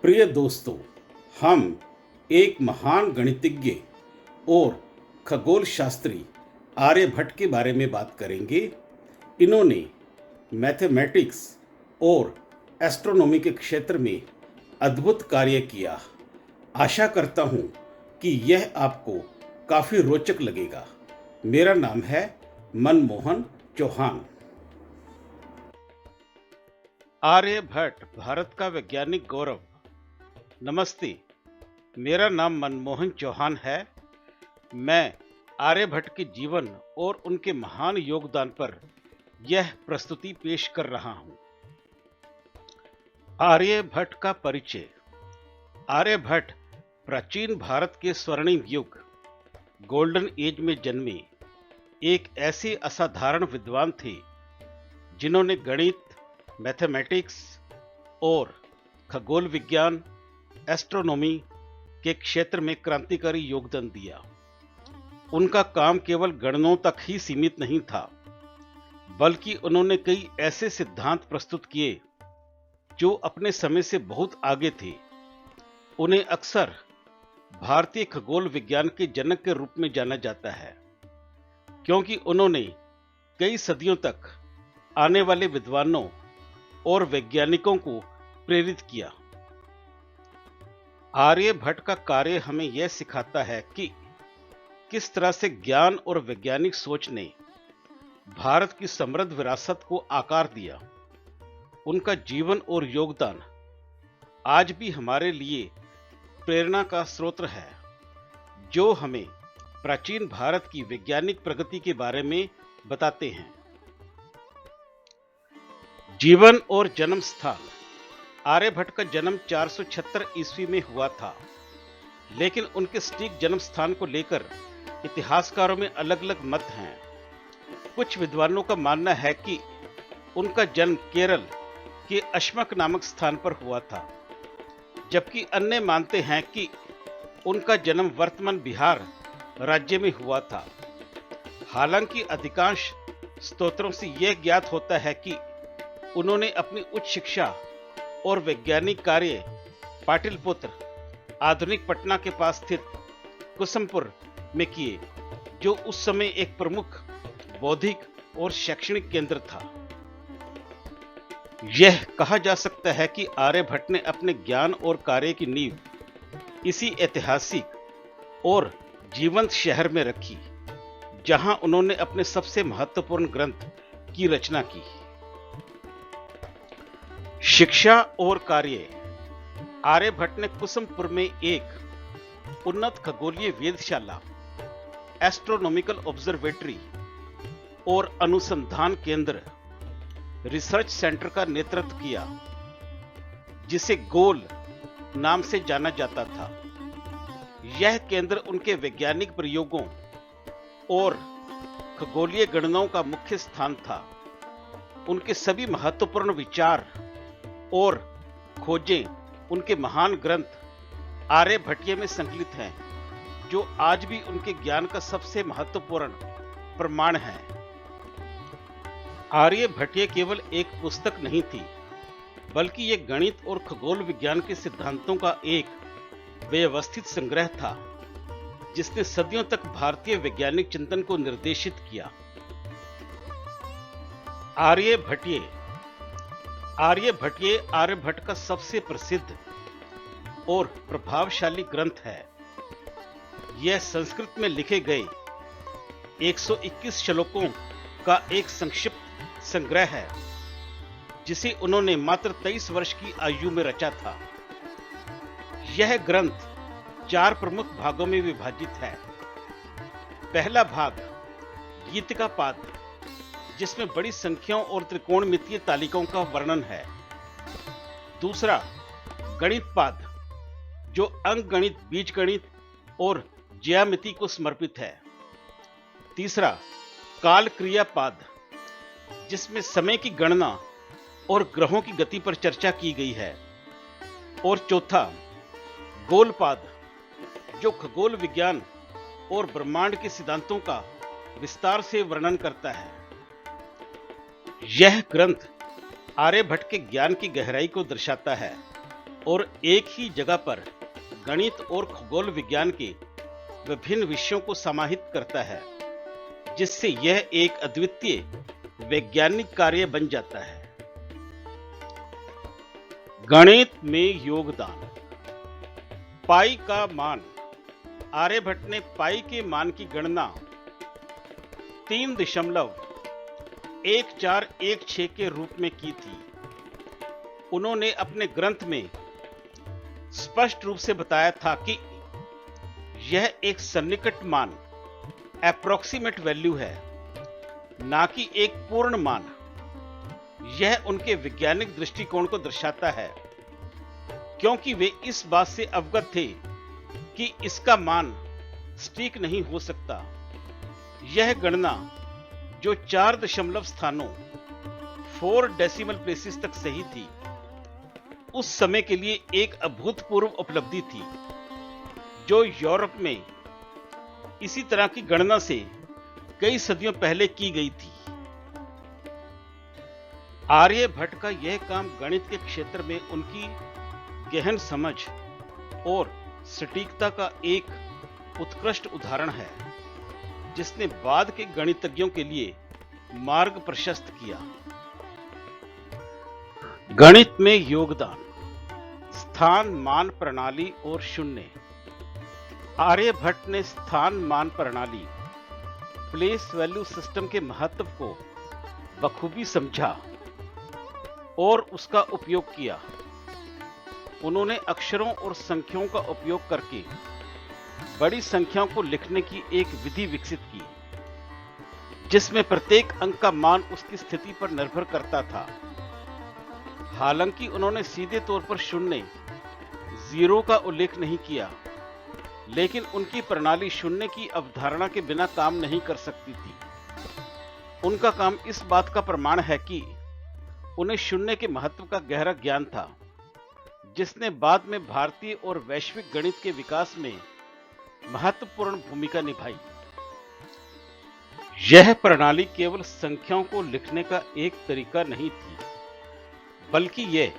प्रिय दोस्तों, हम एक महान गणितज्ञ और खगोल शास्त्री आर्यभट्ट के बारे में बात करेंगे। इन्होंने मैथमेटिक्स और एस्ट्रोनॉमी के क्षेत्र में अद्भुत कार्य किया। आशा करता हूँ कि यह आपको काफ़ी रोचक लगेगा। मेरा नाम है मनमोहन चौहान। आर्यभट्ट भारत का वैज्ञानिक गौरव। नमस्ते, मेरा नाम मनमोहन चौहान है। मैं आर्यभट्ट के जीवन और उनके महान योगदान पर यह प्रस्तुति पेश कर रहा हूं। आर्यभट्ट का परिचय। आर्यभट्ट प्राचीन भारत के स्वर्णिम युग गोल्डन एज में जन्मे एक ऐसे असाधारण विद्वान थे जिन्होंने गणित, मैथमेटिक्स और खगोल विज्ञान, एस्ट्रोनॉमी के क्षेत्र में क्रांतिकारी योगदान दिया। उनका काम केवल गणनों तक ही सीमित नहीं था, बल्कि उन्होंने कई ऐसे सिद्धांत प्रस्तुत किए जो अपने समय से बहुत आगे थे। उन्हें अक्सर भारतीय खगोल विज्ञान के जनक के रूप में जाना जाता है, क्योंकि उन्होंने कई सदियों तक आने वाले विद्वानों और वैज्ञानिकों को प्रेरित किया। आर्यभट्ट का कार्य हमें यह सिखाता है कि किस तरह से ज्ञान और वैज्ञानिक सोच ने भारत की समृद्ध विरासत को आकार दिया। उनका जीवन और योगदान आज भी हमारे लिए प्रेरणा का स्रोत है, जो हमें प्राचीन भारत की वैज्ञानिक प्रगति के बारे में बताते हैं। जीवन और जन्म स्थान। आर्यभट्ट का जन्म 476 ईस्वी में हुआ था, लेकिन उनके सटीक जन्म स्थान को लेकर इतिहासकारों में अलग अलग मत हैं। कुछ विद्वानों का मानना है कि उनका जन्म केरल के अश्मक नामक स्थान पर हुआ था, जबकि अन्य मानते हैं कि उनका जन्म वर्तमान बिहार राज्य में हुआ था। हालांकि अधिकांश स्तोत्रों से यह ज्ञात होता है कि उन्होंने अपनी उच्च शिक्षा और वैज्ञानिक कार्य पाटलिपुत्र, आधुनिक पटना के पास स्थित कुसुमपुर में किए, जो उस समय एक प्रमुख बौद्धिक और शैक्षणिक केंद्र था। यह कहा जा सकता है कि आर्यभट्ट ने अपने ज्ञान और कार्य की नींव इसी ऐतिहासिक और जीवंत शहर में रखी, जहां उन्होंने अपने सबसे महत्वपूर्ण ग्रंथ की रचना की। शिक्षा और कार्य। आर्यभट्ट ने कुसुमपुर में एक उन्नत खगोलीय वेधशाला, एस्ट्रोनॉमिकल ऑब्जर्वेटरी और अनुसंधान केंद्र, रिसर्च सेंटर का नेतृत्व किया, जिसे गोल नाम से जाना जाता था। यह केंद्र उनके वैज्ञानिक प्रयोगों और खगोलीय गणनाओं का मुख्य स्थान था। उनके सभी महत्वपूर्ण विचार और खोजें उनके महान ग्रंथ आर्यभट्टीय में संकलित हैं, जो आज भी उनके ज्ञान का सबसे महत्वपूर्ण प्रमाण है। आर्यभट्टीय केवल एक पुस्तक नहीं थी, बल्कि यह गणित और खगोल विज्ञान के सिद्धांतों का एक व्यवस्थित संग्रह था, जिसने सदियों तक भारतीय वैज्ञानिक चिंतन को निर्देशित किया। आर्यभट्टीय आर्यभट्ट का सबसे प्रसिद्ध और प्रभावशाली ग्रंथ है। यह संस्कृत में लिखे गए 121 श्लोकों का एक संक्षिप्त संग्रह है, जिसे उन्होंने मात्र 23 वर्ष की आयु में रचा था। यह ग्रंथ 4 प्रमुख भागों में विभाजित है। पहला भाग गीतिका पाद, जिसमें बड़ी संख्याओं और त्रिकोणमितीय तालिकाओं का वर्णन है। दूसरा गणित पाद, जो अंकगणित, बीजगणित और ज्यामिति को समर्पित है। तीसरा काल क्रिया पाद, जिसमें समय की गणना और ग्रहों की गति पर चर्चा की गई है। और चौथा गोल पाद, जो खगोल विज्ञान और ब्रह्मांड के सिद्धांतों का विस्तार से वर्णन करता है। यह ग्रंथ आर्यभट्ट के ज्ञान की गहराई को दर्शाता है और एक ही जगह पर गणित और खगोल विज्ञान के विभिन्न विषयों को समाहित करता है, जिससे यह एक अद्वितीय वैज्ञानिक कार्य बन जाता है। गणित में योगदान। पाई का मान। आर्यभट्ट ने पाई के मान की गणना 3.1416 के रूप में की थी। उन्होंने अपने ग्रंथ में स्पष्ट रूप से बताया था कि यह एक सन्निकट मान, अप्रोक्सीमेट वैल्यू है, ना कि एक पूर्ण मान। यह उनके वैज्ञानिक दृष्टिकोण को दर्शाता है, क्योंकि वे इस बात से अवगत थे कि इसका मान सटीक नहीं हो सकता। यह गणना, जो 4 दशमलव स्थानों 4 डेसिमल प्लेसेस तक सही थी, उस समय के लिए एक अभूतपूर्व उपलब्धि थी, जो यूरोप में इसी तरह की गणना से कई सदियों पहले की गई थी। आर्यभट्ट का यह काम गणित के क्षेत्र में उनकी गहन समझ और सटीकता का एक उत्कृष्ट उदाहरण है, जिसने बाद के गणितज्ञों के लिए मार्ग प्रशस्त किया। गणित में योगदान। स्थान मान प्रणाली और शून्य। आर्यभट्ट ने स्थान मान प्रणाली, प्लेस वैल्यू सिस्टम के महत्व को बखूबी समझा और उसका उपयोग किया। उन्होंने अक्षरों और संख्याओं का उपयोग करके बड़ी संख्याओं को लिखने की एक विधि विकसित की, जिसमें प्रत्येक अंक का मान उसकी स्थिति पर निर्भर करता था। हालांकि उन्होंने सीधे तौर पर शून्य, जीरो का उल्लेख नहीं किया, लेकिन उनकी प्रणाली शून्य की अवधारणा के बिना काम नहीं कर सकती थी। उनका काम इस बात का प्रमाण है कि उन्हें शून्य के महत्व का गहरा ज्ञान था, जिसने बाद में भारतीय और वैश्विक गणित के विकास में महत्वपूर्ण भूमिका निभाई। यह प्रणाली केवल संख्याओं को लिखने का एक तरीका नहीं थी, बल्कि यह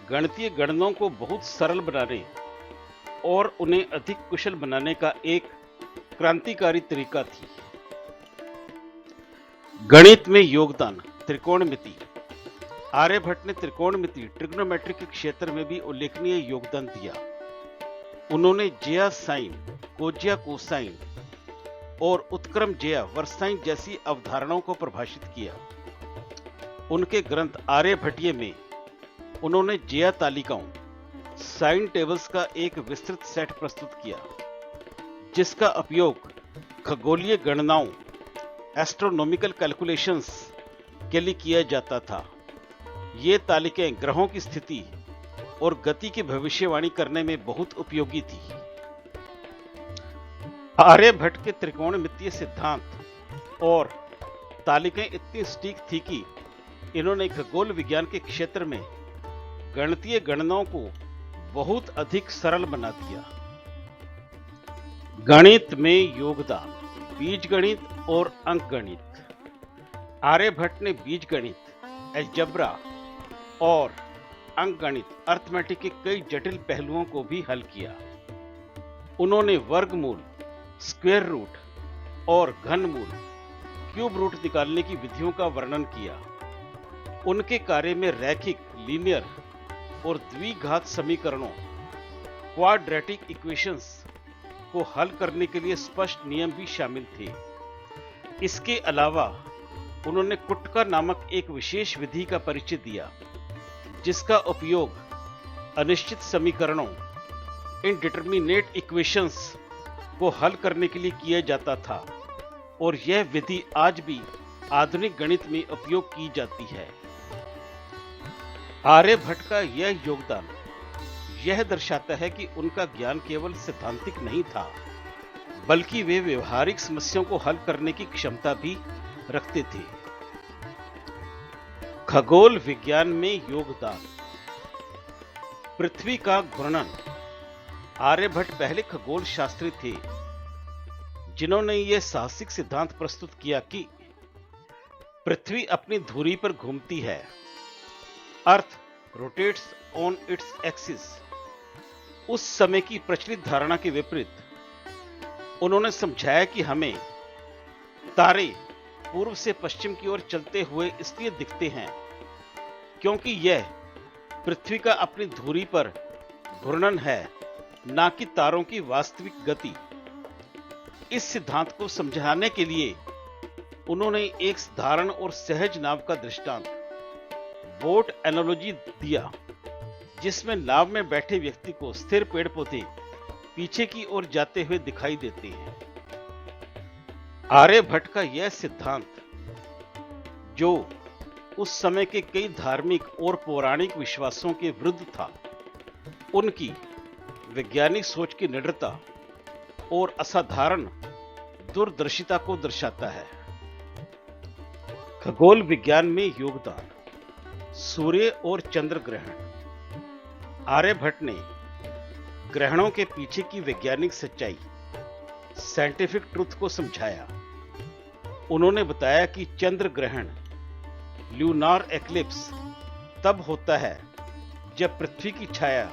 गणितीय गणनाओं को बहुत सरल बनाने और उन्हें अधिक कुशल बनाने का एक क्रांतिकारी तरीका थी। गणित में योगदान। त्रिकोणमिति। आर्यभट्ट ने त्रिकोणमिति, ट्रिग्नोमेट्री के क्षेत्र में भी उल्लेखनीय योगदान दिया। उन्होंने ज्या साइन, कोज्या कोसाइन और उत्क्रम ज्या वर्साइन जैसी अवधारणाओं को परिभाषित किया। उनके ग्रंथ आर्यभट्टीय में उन्होंने ज्या तालिकाओं, साइन टेबल्स का एक विस्तृत सेट प्रस्तुत किया, जिसका उपयोग खगोलीय गणनाओं, एस्ट्रोनॉमिकल कैलकुलेशंस के लिए किया जाता था। ये तालिकाएं ग्रहों की स्थिति और गति की भविष्यवाणी करने में बहुत उपयोगी थी। आर्यभट्ट के त्रिकोणमितीय सिद्धांत और तालिकाएं इतनी सटीक थी कि इन्होंने खगोल विज्ञान के क्षेत्र में गणितीय गणनाओं को बहुत अधिक सरल बना दिया। गणित में योगदान। बीजगणित और अंकगणित। आर्यभट्ट ने बीजगणित, अलजेब्रा और अंकगणित, अर्थमेटिक के कई जटिल पहलुओं को भी हल किया। उन्होंने वर्गमूल, स्क्वायर रूट और घनमूल, क्यूब रूट निकालने की विधियों का वर्णन किया। उनके कार्य में रैखिक, लीनियर और द्विघात समीकरणों, क्वाड्रेटिक इक्वेशंस को हल करने के लिए स्पष्ट नियम भी शामिल थे। इसके अलावा उन्होंने कुटका नामक एक विशेष विधि का परिचय दिया, जिसका उपयोग अनिश्चित समीकरणों, इनडिटरमिनेट इक्वेशंस को हल करने के लिए किया जाता था, और यह विधि आज भी आधुनिक गणित में उपयोग की जाती है। आर्यभट्ट का यह योगदान यह दर्शाता है कि उनका ज्ञान केवल सैद्धांतिक नहीं था, बल्कि वे व्यवहारिक समस्याओं को हल करने की क्षमता भी रखते थे। खगोल विज्ञान में योगदान। पृथ्वी का घूर्णन। आर्यभट्ट पहले खगोल शास्त्री थे जिन्होंने यह साहसिक सिद्धांत प्रस्तुत किया कि पृथ्वी अपनी धुरी पर घूमती है। अर्थ रोटेट्स ऑन इट्स एक्सिस, उस समय की प्रचलित धारणा के विपरीत उन्होंने समझाया कि हमें तारे पूर्व से पश्चिम की ओर चलते हुए इसलिए दिखते हैं क्योंकि यह पृथ्वी का अपनी धुरी पर घूर्णन है, ना कि तारों की वास्तविक गति। इस सिद्धांत को समझाने के लिए उन्होंने एक साधारण और सहज नाव का दृष्टांत, बोट एनालॉजी दिया, जिसमें नाव में बैठे व्यक्ति को स्थिर पेड़ पौधे पीछे की ओर जाते हुए दिखाई देते हैं। आर्यभट्ट का यह सिद्धांत, जो उस समय के कई धार्मिक और पौराणिक विश्वासों के विरुद्ध था, उनकी वैज्ञानिक सोच की निडरता और असाधारण दूरदर्शिता को दर्शाता है। खगोल विज्ञान में योगदान, सूर्य और चंद्र ग्रहण। आर्यभट्ट ने ग्रहणों के पीछे की वैज्ञानिक सच्चाई, साइंटिफिक ट्रुथ को समझाया। उन्होंने बताया कि चंद्र ग्रहण, ल्यूनार एक्लिप्स, तब होता है जब पृथ्वी की छाया,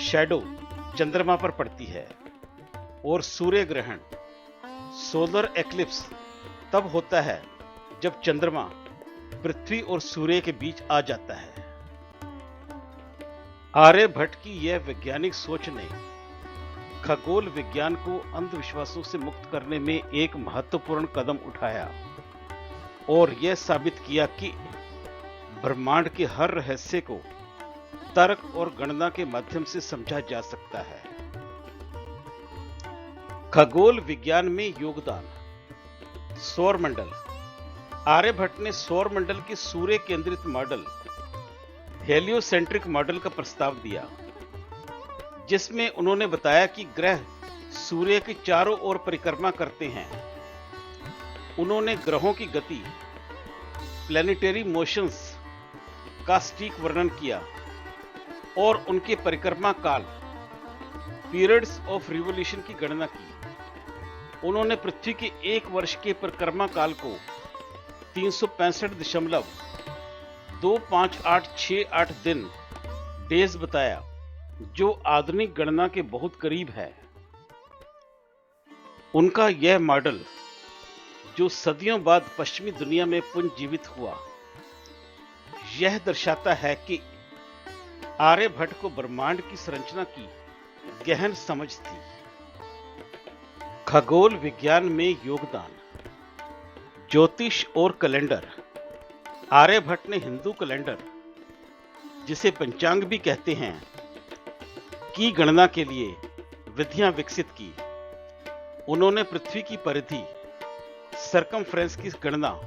शैडो, चंद्रमा पर पड़ती है, और सूर्य ग्रहण, सोलर एक्लिप्स, तब होता है जब चंद्रमा पृथ्वी और सूर्य के बीच आ जाता है। आर्यभट्ट की यह वैज्ञानिक सोच ने खगोल विज्ञान को अंधविश्वासों से मुक्त करने में एक महत्वपूर्ण कदम उठाया और यह साबित किया कि ब्रह्मांड के हर रहस्य को तर्क और गणना के माध्यम से समझा जा सकता है। खगोल विज्ञान में योगदान, सौरमंडल। आर्यभट्ट ने सौरमंडल के सूर्य केंद्रित मॉडल, हेलियोसेंट्रिक मॉडल का प्रस्ताव दिया, जिसमें उन्होंने बताया कि ग्रह सूर्य के चारों ओर परिक्रमा करते हैं। उन्होंने ग्रहों की गति, प्लैनेटरी मोशंस का सटीक वर्णन किया और उनके परिक्रमा काल, पीरियड्स ऑफ रिवोल्यूशन की गणना की। उन्होंने पृथ्वी के एक वर्ष के परिक्रमा काल को 365.256868 दिन, डेज बताया, जो आधुनिक गणना के बहुत करीब है। उनका यह मॉडल, जो सदियों बाद पश्चिमी दुनिया में पुनर्जीवित हुआ, यह दर्शाता है कि आर्यभट्ट को ब्रह्मांड की संरचना की गहन समझ थी। खगोल विज्ञान में योगदान, ज्योतिष और कैलेंडर। आर्यभट्ट ने हिंदू कैलेंडर, जिसे पंचांग भी कहते हैं, की गणना के लिए विधियां विकसित की। उन्होंने पृथ्वी की परिधि, सरकमफ्रेंस की गणना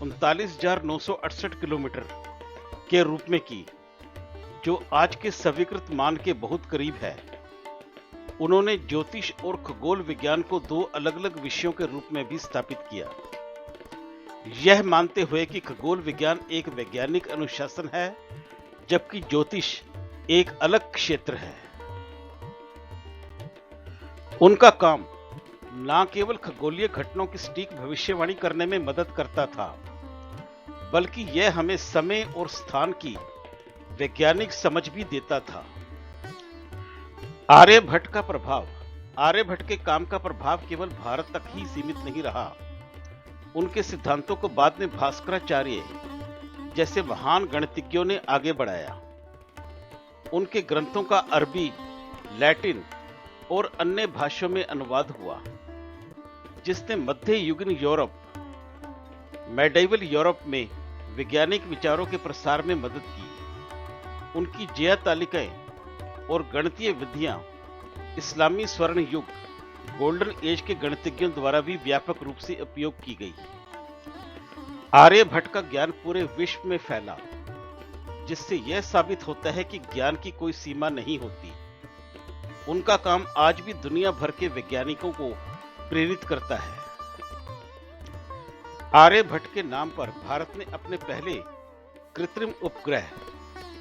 39,968 किलोमीटर के रूप में की, जो आज के स्वीकृत मान के बहुत करीब है। उन्होंने ज्योतिष और खगोल विज्ञान को दो अलग अलग विषयों के रूप में भी स्थापित किया, यह मानते हुए कि खगोल विज्ञान एक वैज्ञानिक अनुशासन है, जबकि ज्योतिष एक अलग क्षेत्र है। उनका काम न केवल खगोलीय घटनाओं की सटीक भविष्यवाणी करने में मदद करता था, बल्कि यह हमें समय और स्थान की वैज्ञानिक समझ भी देता था। आर्यभट्ट का प्रभाव, आर्यभट्ट के काम का प्रभाव केवल भारत तक ही सीमित नहीं रहा। उनके सिद्धांतों को बाद में भास्कराचार्य जैसे महान गणितज्ञों ने आगे बढ़ाया। उनके ग्रंथों का अरबी, लैटिन और अन्य भाषाओं में अनुवाद हुआ, जिसने मध्य युगीन यूरोप, मेडाइवल यूरोप में वैज्ञानिक विचारों के प्रसार में मदद की। उनकी ज्या तालिकाएं और गणितीय विधियां इस्लामी स्वर्ण युग, गोल्डन एज के गणितज्ञों द्वारा भी व्यापक रूप से उपयोग की गई। आर्यभट्ट का ज्ञान पूरे विश्व में फैला, जिससे यह साबित होता है कि ज्ञान की कोई सीमा नहीं होती। उनका काम आज भी दुनिया भर के वैज्ञानिकों को प्रेरित करता है। आर्यभट्ट के नाम पर भारत ने अपने पहले कृत्रिम उपग्रह,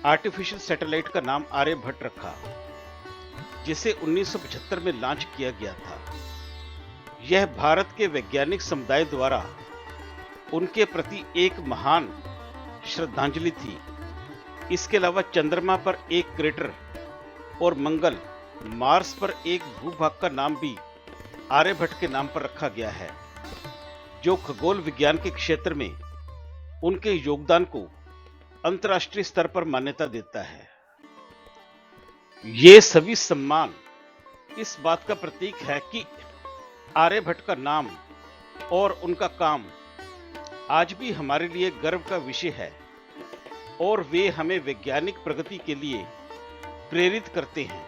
आर्टिफिशियल सैटेलाइट का नाम आर्यभट्ट रखा, जिसे 1975 में लॉन्च किया गया था। यह भारत के वैज्ञानिक समुदाय द्वारा उनके प्रति एक महान श्रद्धांजलि थी। इसके अलावा चंद्रमा पर एक क्रेटर और मंगल, मार्स पर एक भूभाग का नाम भी आर्यभट्ट के नाम पर रखा गया है, जो खगोल विज्ञान के क्षेत्र में उनके योगदान को अंतर्राष्ट्रीय स्तर पर मान्यता देता है। ये सभी सम्मान इस बात का प्रतीक है कि आर्यभट्ट का नाम और उनका काम आज भी हमारे लिए गर्व का विषय है और वे हमें वैज्ञानिक प्रगति के लिए प्रेरित करते हैं।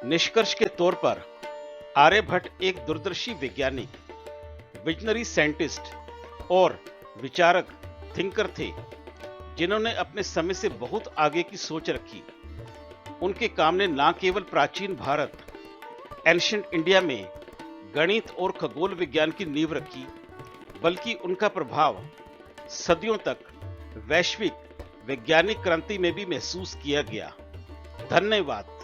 निष्कर्ष के तौर पर आर्यभट्ट एक दूरदर्शी वैज्ञानिक, विजनरी साइंटिस्ट और विचारक थिंकर थे, जिन्होंने अपने समय से बहुत आगे की सोच रखी। उनके काम ने न केवल प्राचीन भारत, एंशिएंट इंडिया में गणित और खगोल विज्ञान की नींव रखी, बल्कि उनका प्रभाव सदियों तक वैश्विक वैज्ञानिक क्रांति में भी महसूस किया गया। धन्यवाद।